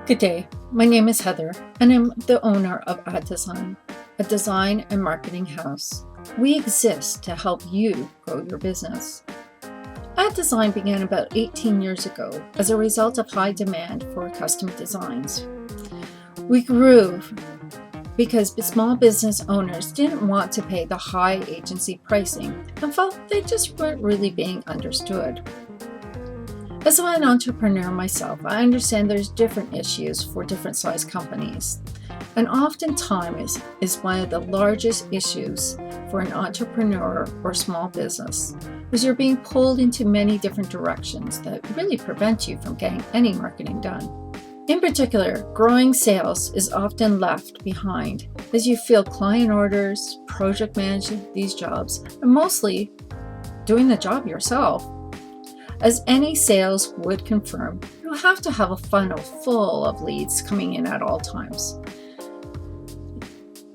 Good day, my name is Heather and I'm the owner of ADesign, a design and marketing house. We exist to help you grow your business. ADesign began about 18 years ago as a result of high demand for custom designs. We grew because small business owners didn't want to pay the high agency pricing and felt they just weren't really being understood. As an entrepreneur myself, I understand there's different issues for different size companies. And oftentimes is one of the largest issues for an entrepreneur or small business is you're being pulled into many different directions that really prevent you from getting any marketing done. In particular, growing sales is often left behind as you field client orders, project manage these jobs, and mostly doing the job yourself. As any sales would confirm, you'll have to have a funnel full of leads coming in at all times.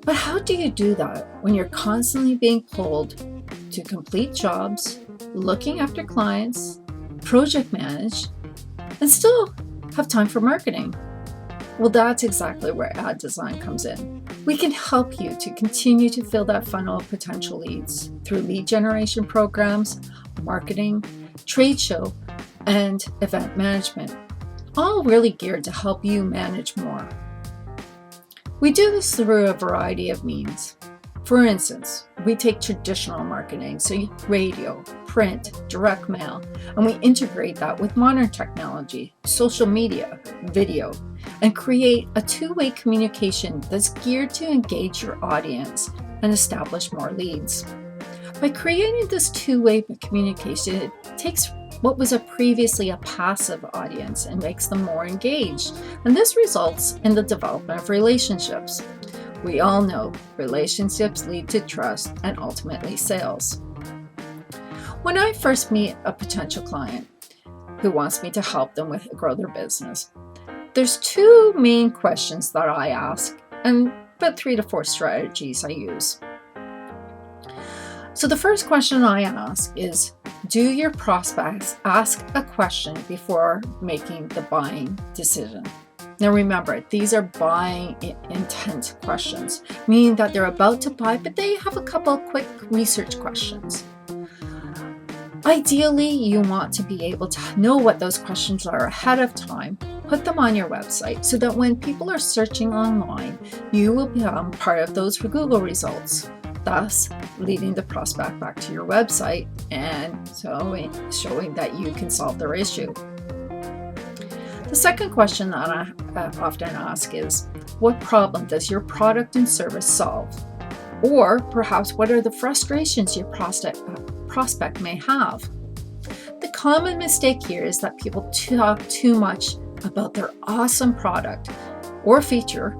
But how do you do that when you're constantly being pulled to complete jobs, looking after clients, project manage, and still have time for marketing? Well, that's exactly where ADesign comes in. We can help you to continue to fill that funnel of potential leads through lead generation programs, marketing, trade show, and event management, all really geared to help you manage more. We do this through a variety of means. For instance, we take traditional marketing, so radio, print, direct mail, and we integrate that with modern technology, social media, video, and create a two-way communication that's geared to engage your audience and establish more leads. By creating this two-way communication, it takes what was previously a passive audience and makes them more engaged, and this results in the development of relationships. We all know relationships lead to trust and ultimately sales. When I first meet a potential client who wants me to help them grow their business, there's two main questions that I ask and about 3 to 4 strategies I use. So the first question I ask is, do your prospects ask a question before making the buying decision? Now remember, these are buying intent questions, meaning that they're about to buy, but they have a couple of quick research questions. Ideally, you want to be able to know what those questions are ahead of time, put them on your website so that when people are searching online, you will become part of those Google results, thus leading the prospect back to your website and showing that you can solve their issue. The second question that I often ask is, what problem does your product and service solve? Or perhaps what are the frustrations your prospect may have? The common mistake here is that people talk too much about their awesome product or feature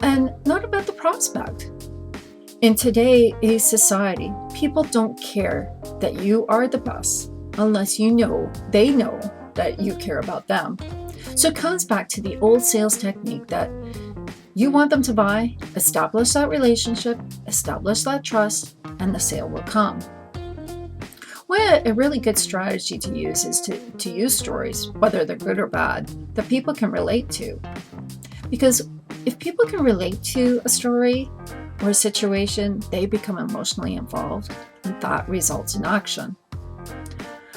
and not about the prospect. In today's society, people don't care that you are the best unless they know that you care about them. So it comes back to the old sales technique that you want them to buy, establish that relationship, establish that trust, and the sale will come. Well, a really good strategy to use is to use stories, whether they're good or bad, that people can relate to. Because if people can relate to a story or a situation, they become emotionally involved, and that results in action.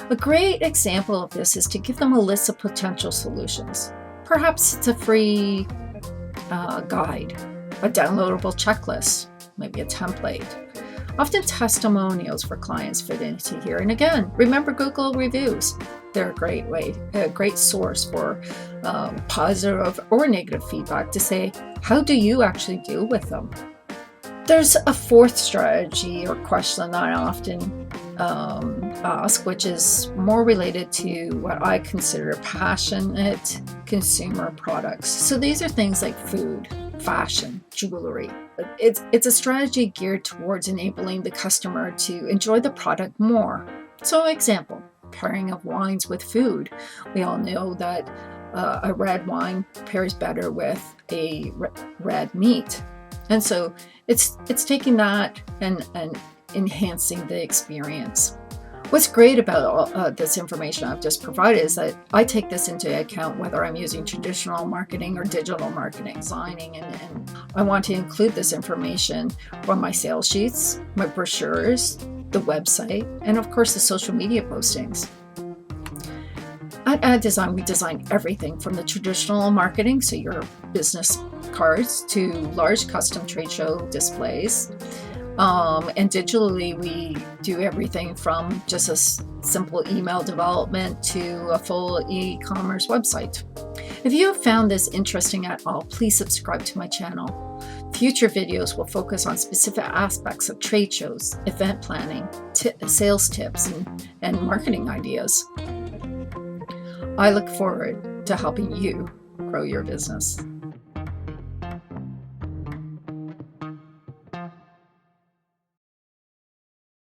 A great example of this is to give them a list of potential solutions. Perhaps it's a free guide, a downloadable checklist, maybe a template. Often testimonials for clients fit into here. And again, remember Google reviews. They're a great source for positive or negative feedback to say, how do you actually deal with them? There's a fourth strategy or question that I often ask, which is more related to what I consider passionate consumer products. So these are things like food, fashion, jewelry. It's a strategy geared towards enabling the customer to enjoy the product more. So example, pairing of wines with food. We all know that a red wine pairs better with a red meat. And so it's taking that and enhancing the experience. What's great about all, this information I've just provided is that I take this into account whether I'm using traditional marketing or digital marketing, designing, and I want to include this information from my sales sheets, my brochures, the website, and of course the social media postings. At ADesign, we design everything from the traditional marketing, so your business cards, to large custom trade show displays. And digitally, we do everything from just a simple email development to a full e-commerce website. If you have found this interesting at all, please subscribe to my channel. Future videos will focus on specific aspects of trade shows, event planning, sales tips, and marketing ideas. I look forward to helping you grow your business.